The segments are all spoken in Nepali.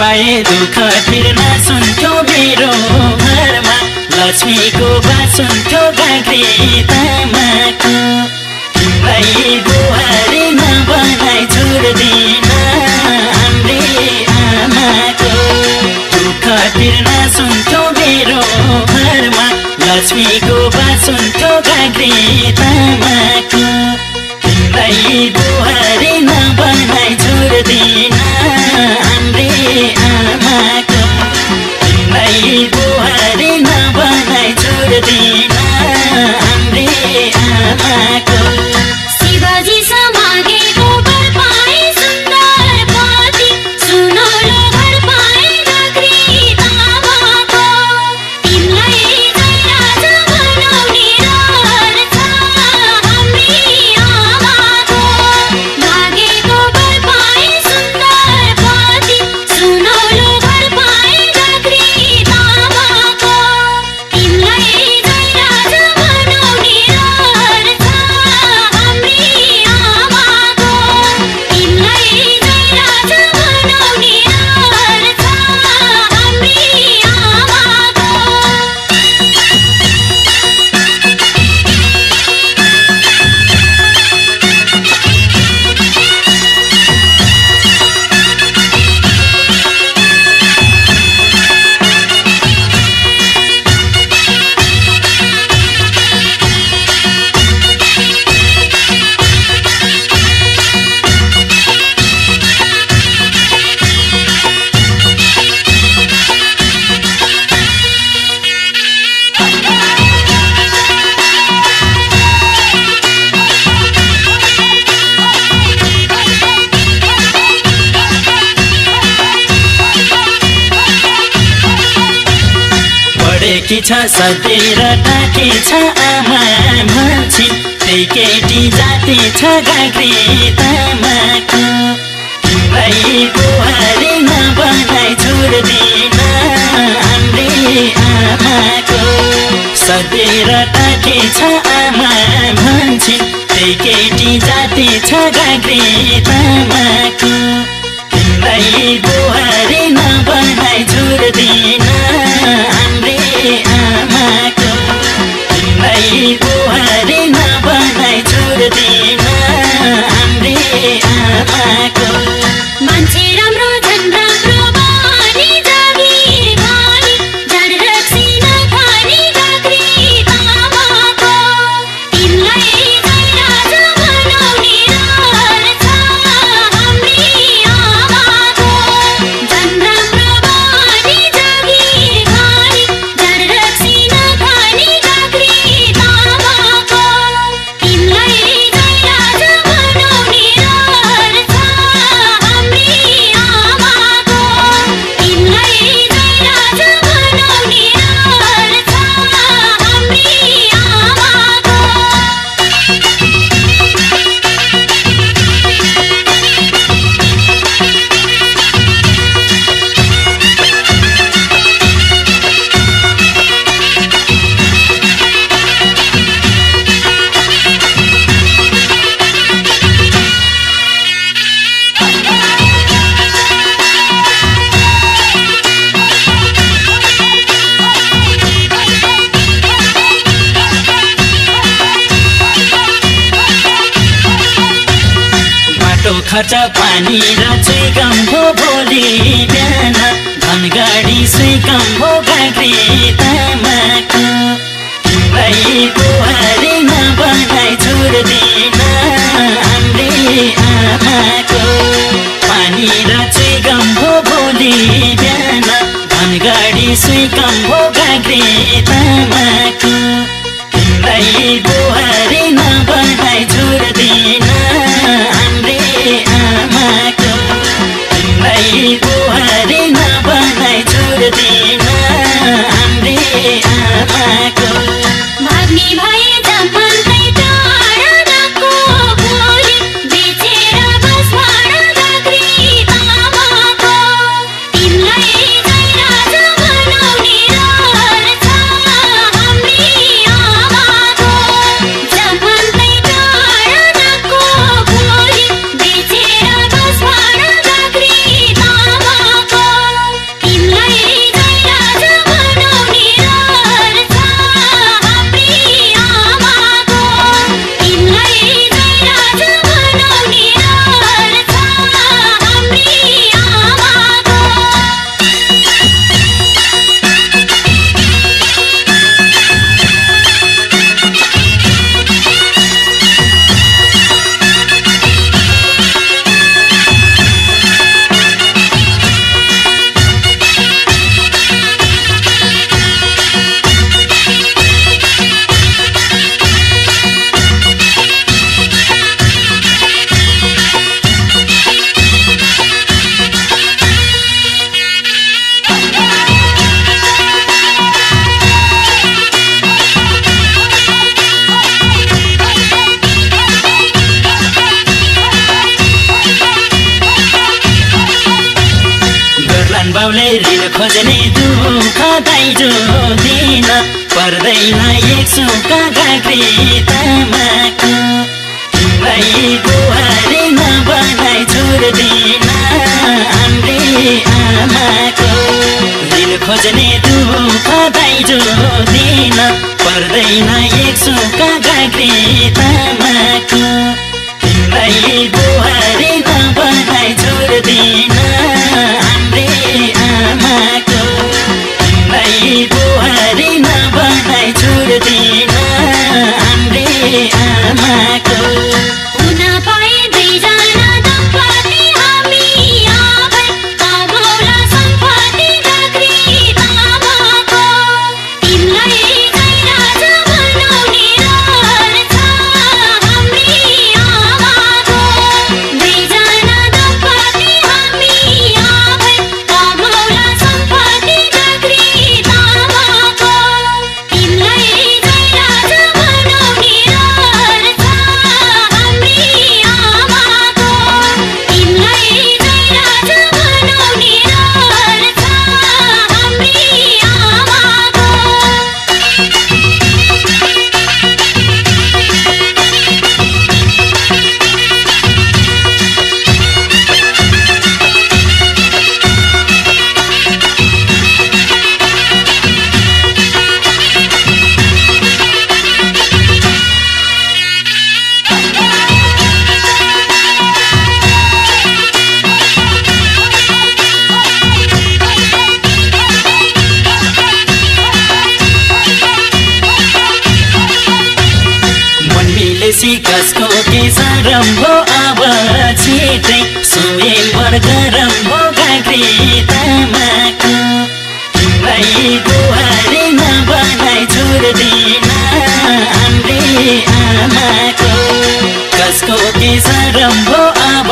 पाए दुःख फिर्न सुन्थ्यो मेरो घरमा लक्ष्मीको बासुन्थ्यो गाग्रे तामाको तिमीलाई बुहारी नबनाई छोड्दिन हाम्री आमाको दुःख फिर्न सुन्थ्यो मेरो घरमा लक्ष्मीको बासुन्थ्यो गाग्रे तामाको तिमीलाई बुहारी नबनाई छोड्दिन हाम्री आमाको तिमीलाई बुहारी नबनाई छोड्दिन हाम्री आमाको शिवजी समागेको वर पाए सुन्दर पति सुनौलो घर पाए गाग्रे तामाको तिमीलाई जयराज बनाउने रहर छ हाम्री आमाको मागेको वर पाए सुन्दर पति सुनौलो घर पाए गाग्रे तामाको तिमीलाई जयराज बनाउने रहर छ हाम्री आमाको तिमीलाई जयराज बनाउने रहर छ हाम्री आमाको पढेकी छ सधैँ र टाकी छ आमा भन्छन् त्यही केटी जाति छ गाग्रे तामाको तिमीलाई बुहारी नबनाई छोड्दिन हाम्री आमाको सधैँ र टाकी छ आमा भन्छन् त्यही केटी जाति छ गाग्रे तामाको तिमीलाई बुहारी नबनाई छोड्दिन हाम्री आमाको तिमीलाई बुहारी नबनाई छोड्दिन हाम्री आमाको मान्छे राम्रो झन् राम्रो बानी जागिर खानी झन् रक्सी नखानी गाग्रे तामाको तिमीलाई जयराज बनाउने रहर छ हाम्री आमाको झन् राम्रो बानी जागिर खानी झन् रक्सी नखानी गाग्रे तामाको तिमीलाई जयराज बनाउने रहर छ हाम्री आमाको तिमीलाई जयराज बनाउने रहर छ हाम्री आमाको बाटो खर्च पानी र चुइकम हो भोलि बिहान धनगढी सुइकम हो गाग्रे तामाको तिमीलाई बुहारी नबनाई छोड्दिन हाम्री आमाको पानी र चुइकम हो भोलि बिहान धनगढी सुइकम हो गाग्रे तामाको तिमीलाई बुहारी नबनाई छोड्दिन हाम्री आमाको तिमीलाई बुहारी नबनाई छोड्दिन हाम्री आमाको भाग्ने भए जमन्तै टाढा गएको भोलि बेचेर बस भाडा गाग्रे तामाको तिमीलाई जयराज बनाउने रहर ऋण खोज्ने दुःख दाइजो दिन पर्दैन एक सुका गाग्री तामाको तिमीलाई बुहारी नबनाई छोड्दिन हाम्री आमाको ऋण खोज्ने दुःख दाइजो दिन पर्दैन एक सुका गाग्री तामाको तिमीलाई बुहारी नबनाई छोड्दिन हाम्री आमाको तिमीलाई बुहारी नबनाई छोड्दिन हाम्री आमाको हुन पाए दुईजना दम्पति हामी आफै कमाउला सम्पत्ति गाग्री तामाको तिमीलाई चाहिँ राजा बनाउने रहर छ हाम्री आमाको दुईजना दम्पति हामी आफै कमाउला सम्पत्ति गाग्री तामाको तिमीलाई चाहिँ राजा बनाउने रहर छ हाम्री आमाको तिमीलाई चाहिँ राजा बनाउने रहर छ हाम्री आमाको मनमिलेसी कसको के सरम हो अब छिटै स्वयंवर गरम हो गाग्री तामाको तिमीलाई बुहारी नबनाई छोड्दिन हाम्री आमाको कसको के सरम हो अब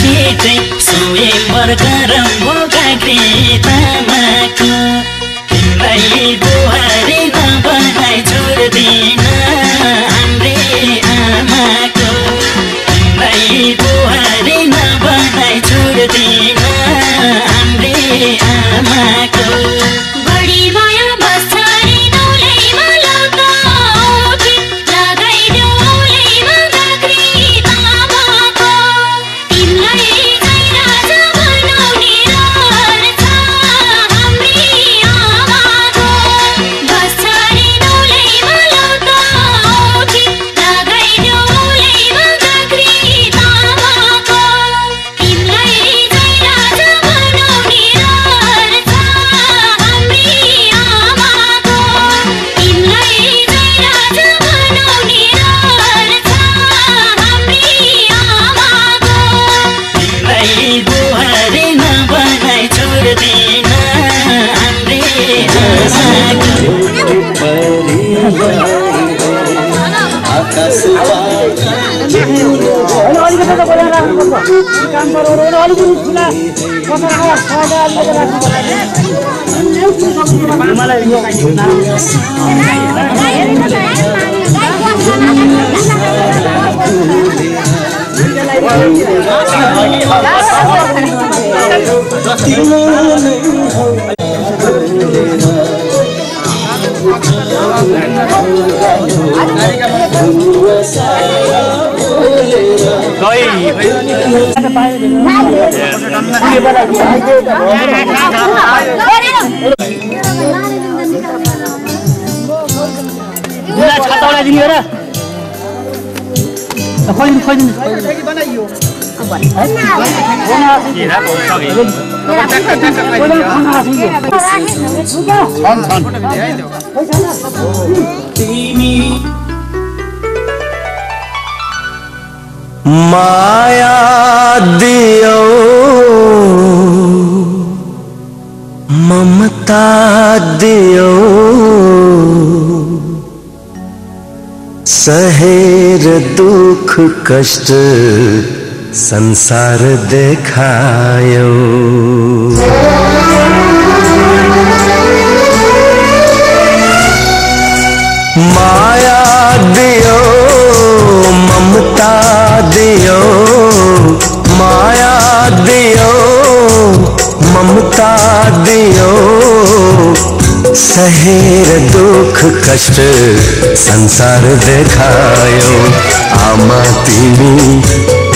छिटै स्वयंवर गरम हो गाग्री तामाको तिमीलाई बुहारी नबनाई छोड्दिन हाम्री आमाको तिमीलाई बुहारी नबनाई छोड्दिन हाम्री आमाको बढी माया बस्छ रे नौलैमा लौका ओठी लगाइदेऊ औलैमा गाग्री तामाको तिमीलाई चाहिँ राजा बनाउने रहर छ हाम्री आमाको बस्छ रे नौलैमा लौका ओठी लगाइदेऊ औलैमा गाग्री तामाको तिमीलाई चाहिँ राजा बनाउने रहर छ हाम्री आमाको तिमीलाई चाहिँ राजा बनाउने रहर छ हाम्री आमाको तिमीलाई बुहारी नबनाई छोड्दिन हाम्री छातावटा दिने हो र खोइदिनु माया दियो ममता दियो सहेर दुख कष्ट संसार देखायो माया दियो ममता दियो माया दियो ममता दियो दियो सहेर दुख कष्ट संसार देखायो आमा तिमी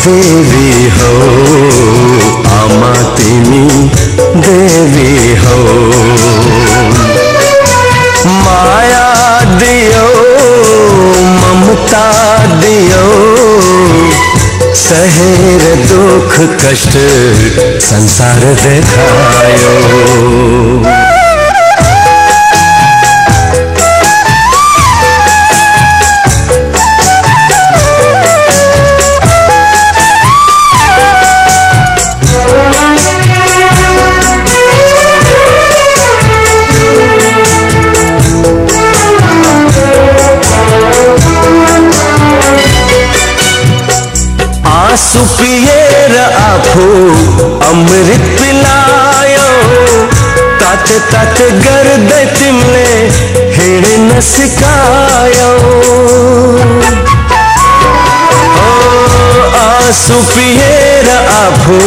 देवी हो आमा तिमी देवी हो माया दियो ममता दियो सहेर दुख कष्ट संसार देखायो आंसू पिएर आफू अमृत पिलायो ताते ताते गर्दै तिमीले हिँड्न सिकायो आंसू पिएर आफू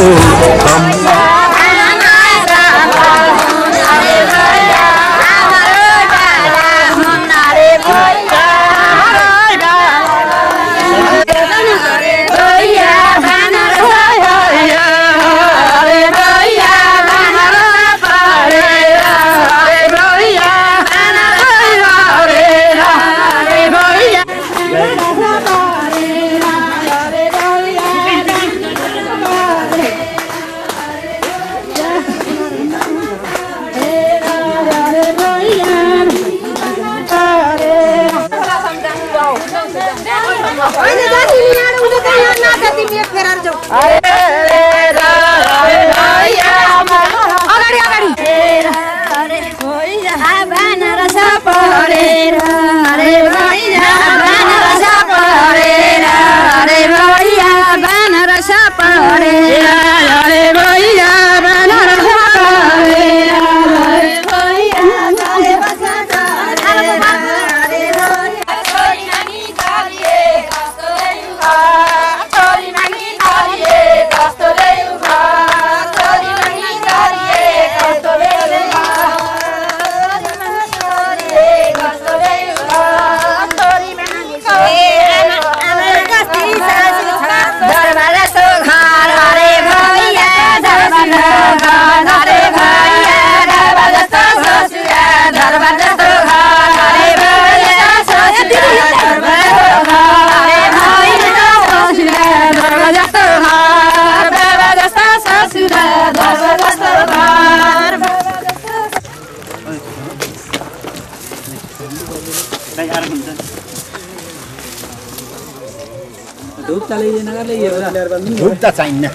धूप त चाहिन्न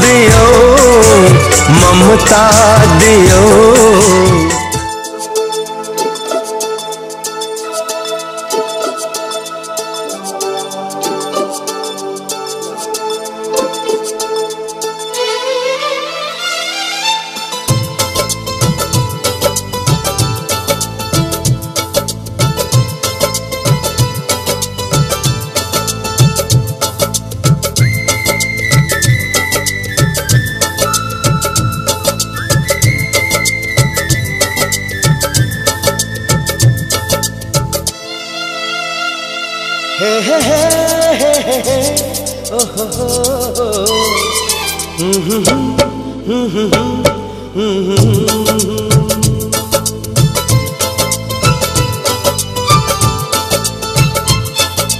दियो ममता दियो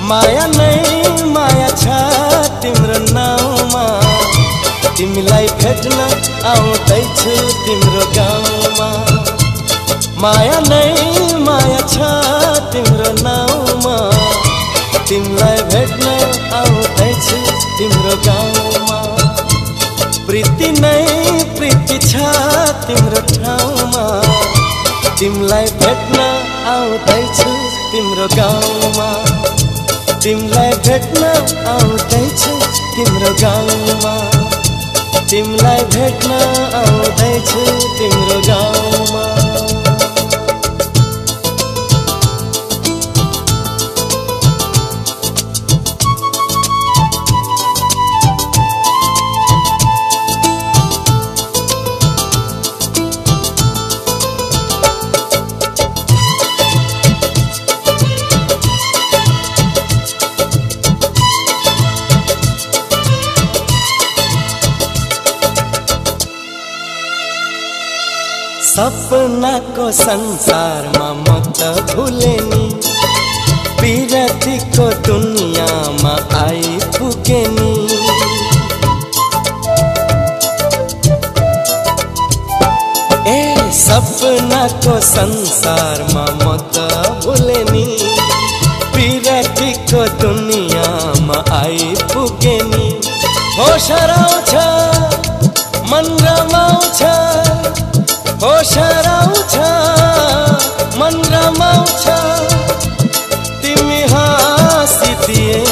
माया नै माया छ तिम्रो नाउँमा तिमीलाई भेट्न आउँदैछु तिम्रो गाउँमा माया नै माया छ तिम्रो नाउँमा तिमीलाई भेट्न आउँदैछु तिम्रो गाउँमा प्रीति नै प्रीति छ तिम्रो ठाउँमा तिमीलाई भेट्न आउँदैछु तिम्रो गाउँमा तिमीलाई भेट्न आउँदैछु तिम्रो गाउँमा तिमीलाई भेट्न आउँदैछु तिम्रो गाउँमा सपनाको संसारमा म त भुलेनी विरतीको दुनियाँमा आइपुगेनी ए सपनाको संसारमा म त भुलेनी विरतीको दुनियाँमा आइपुगेनी होस हराउँछ मन रमाउँछ होस हराउँछ मन रमाउँछ तिमी हाँसिदिए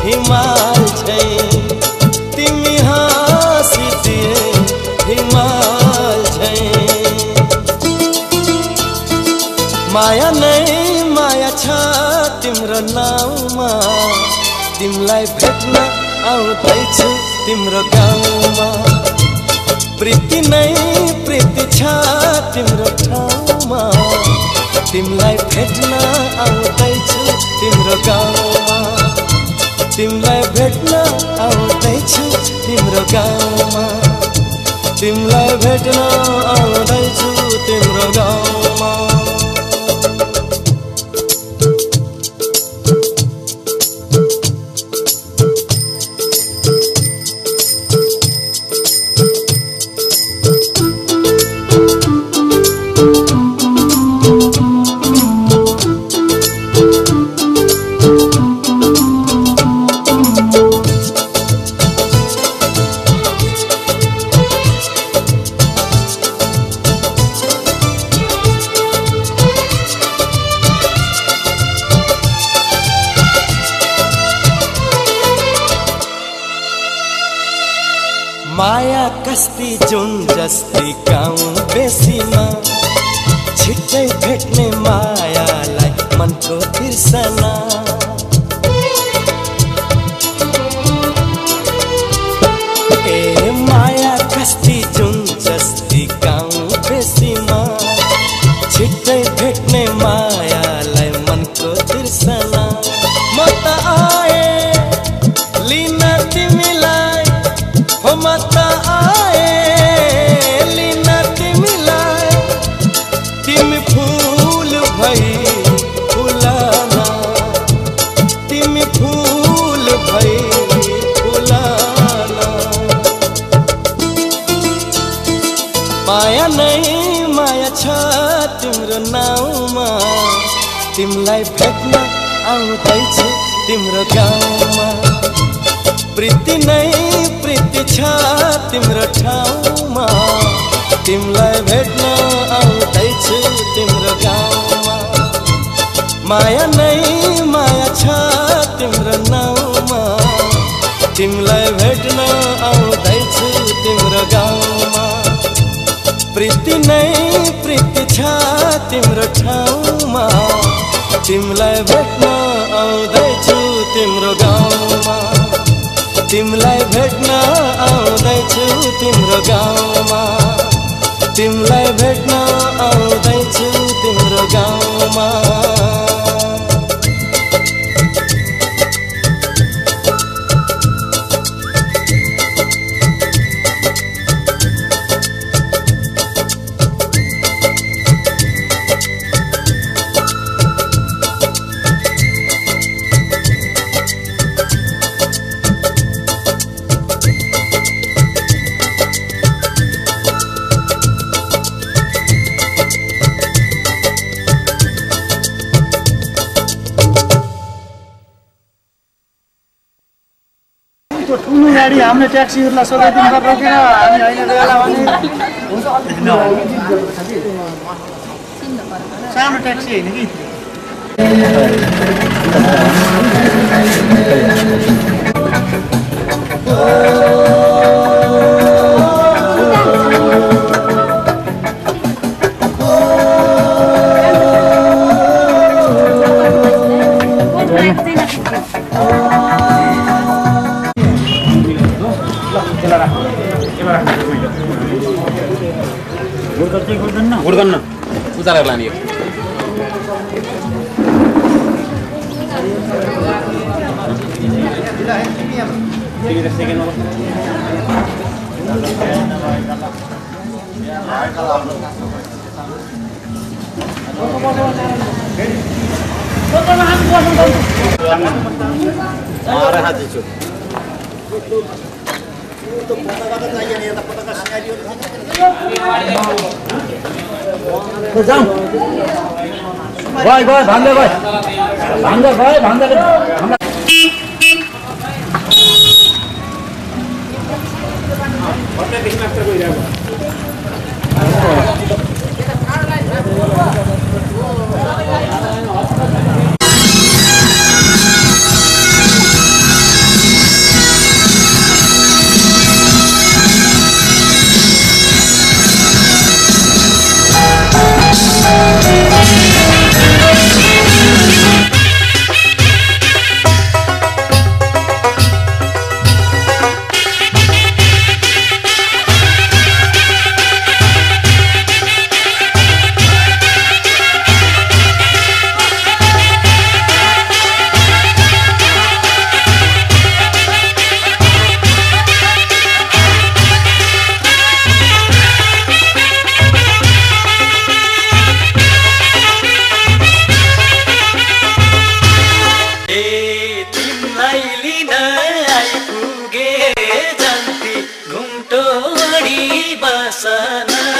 हिमाल झै तिमी हाँसिदिए हिमाल झै माया नै माया छ तिम्रो नाउँमा तिमीलाई भेट्न आउँदैछु तिम्रो गाउँमा प्रीति नै प्रीति छ तिम्रो ठाउँमा तिमीलाई भेट्न आउँदैछु तिम्रो गाउँमा तिमीलाई भेट्न आउँदैछु तिम्रो गाउँमा तिमीलाई भेट्न आउँदैछु तिम्रो गाउँमा माया कस्ती जुन जस्ती गाउँ बेसीमा छिट्टै भेट्ने मायालाई मनको तिर्सना ए माया कस्ती जुन जस्ती गाउँ बेसीमा छिट्टै भेट्ने मायालाई मनको तिर्सना म त आए लिन तिमीलाई हो म त आए लिन तिमीलाई तिमी फूल भई फुलाना तिमी फूल भई फुलाना माया नै माया छ तिम्रो नाउँमा तिमीलाई भेट्न आउँदैछु तिम्रो गाउँमा प्रीति नै प्रीति छ तिम्रो ठाउँमा तिमीलाई भेट्न आउँदैछु तिम्रो गाउँमा माया नै माया छ तिम्रो नाउँमा तिमीलाई भेट्न आउँदैछु तिम्रो गाउँमा प्रीति नै प्रीति छ तिम्रो ठाउँमा तिमीलाई भेट्न आउँदैछु तिम्रो गाउँमा तिमीलाई भेट्न आउँदैछु तिम्रो गाउँमा तिमीलाई भेट्न आउँदैछु तिम्रो गाउँमा ठुलो गाडी हाम्रो ट्याक्सीहरूलाई सोधाइदिनु पर्छ किन हामी होइन गएला भने सानो ट्याक्सी होइन कि गुड्दैन उचालेर लाने भाइ भाइ भान्दा भाइ भान्दा भाइ भान्दा आइपुगे जन्ती घुम्टोडी बसना